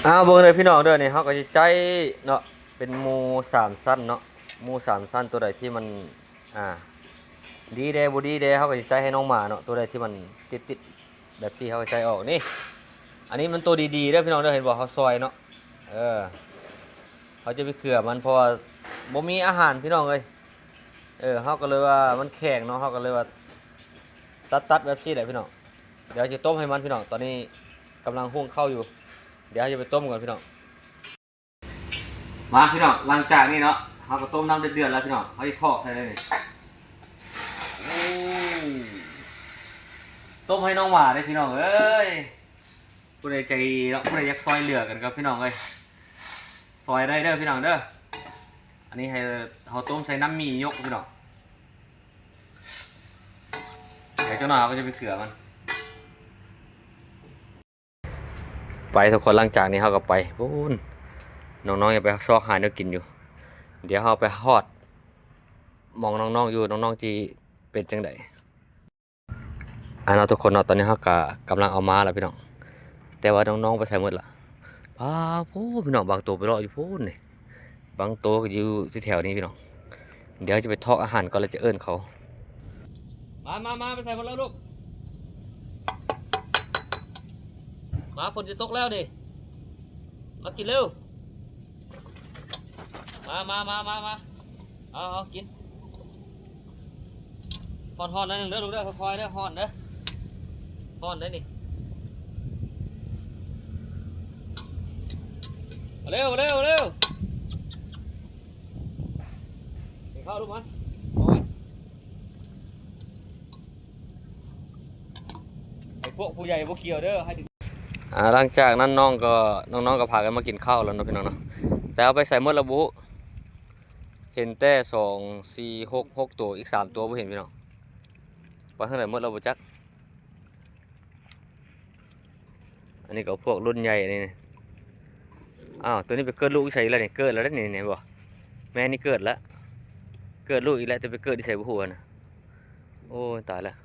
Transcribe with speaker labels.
Speaker 1: เบิ่งเลยพี่น้องเด้อนี่เขาก็สิใจเนาะเป็นหมูสามสั้นเนาะหมูสามสั้นตัวใดที่มันอ่าดีเด้บ่ดีเด้เขาก็สิใจให้น้องหมาเนาะตัวใดที่มันติดๆแบบที่เขาก็ใจออกนี่อันนี้มันตัวดีๆเด้อพี่น้องเด้อเห็นบ่เขาซอยเนาะเออเขาจะไปเกลือมันเพราะว่าบ่มีอาหารพี่น้องเอ้ยเขาก็เลยว่ามันแข็งเนาะเขาก็เลยว่าตัดแบบนี้แหละพี่น้องเดี๋ยวจะต้มให้มันพี่น้องตอนนี้กำลังหุงข้าวอยู่เดี๋ยวจะไปต้มก่อนพี่น้องมาพี่น้องหลังจากนี้เนาะเขาก็ต้มน้ำเดือดๆแล้วพี่น้องเขาจะทอดให้เลยต้มให้น้องหมาได้พี่น้องเอ้ยผู้ใดใจเนาะผู้ใดอยากซอยเหลือกันครับพี่น้องเอ้ยซอยได้เด้อพี่น้องเด้ออันนี้ให้เขาต้มใส่น้ำมียกพี่น้องเดี๋ยวเจ้าหน้าก็จะไปเกลือมันไปทุกคนหลังจากนี้เขาก็ไปพูนน้องๆอย่าไปซอกหาเนื้อกินอยู่เดี๋ยวเขาไปฮอดมองน้องๆอยู่น้องๆจีเป็นจังไดเราทุกคนเนาะตอนนี้เขาก็กำลังเอามาแล้วพี่น้องแต่ว่าน้องๆไปใส่หมดละพาพูพี่น้องบางตัวไปรออยู่พูนนี่บางตัวก็อยู่ที่แถวนี้พี่น้องเดี๋ยวจะไปทอดอาหารก่อนแล้วจะเอิ้นเขามาไปใส่หมดแล้วลูกมาฝนจะตกแล้วดิมากินเร็วมาเอากินฮอนๆนั่นเด้อลูกเด้อค่อยๆเด้อฮอนเด้อฮอนได้นี่เร็วกินข้าวลูกมันไอ้พวกผู้ใหญ่พวกเกี่ยวเด้อให้หลังจากนั้นน้องก็พากันมากินข้าวแล้วเนาะพี่น้องเนาะแต่เอาไปใส่หมดระบุเห็นแต่2 4 6ตัวอีก3ตัวไม่เห็นพี่น้องไปข้างไหนหมดระบุจักอันนี้ก็พวกรุ่นใหญ่นี่ตัวนี้ไปเกิดลูกอีกใส่แล้วนี่เกิดแล้วนี่บ่แม่นี่เกิดแล้วเกิดลูกอีกแล้วจะไปเกิดที่ใส่บุหัวนะโอ้ตายแล้ว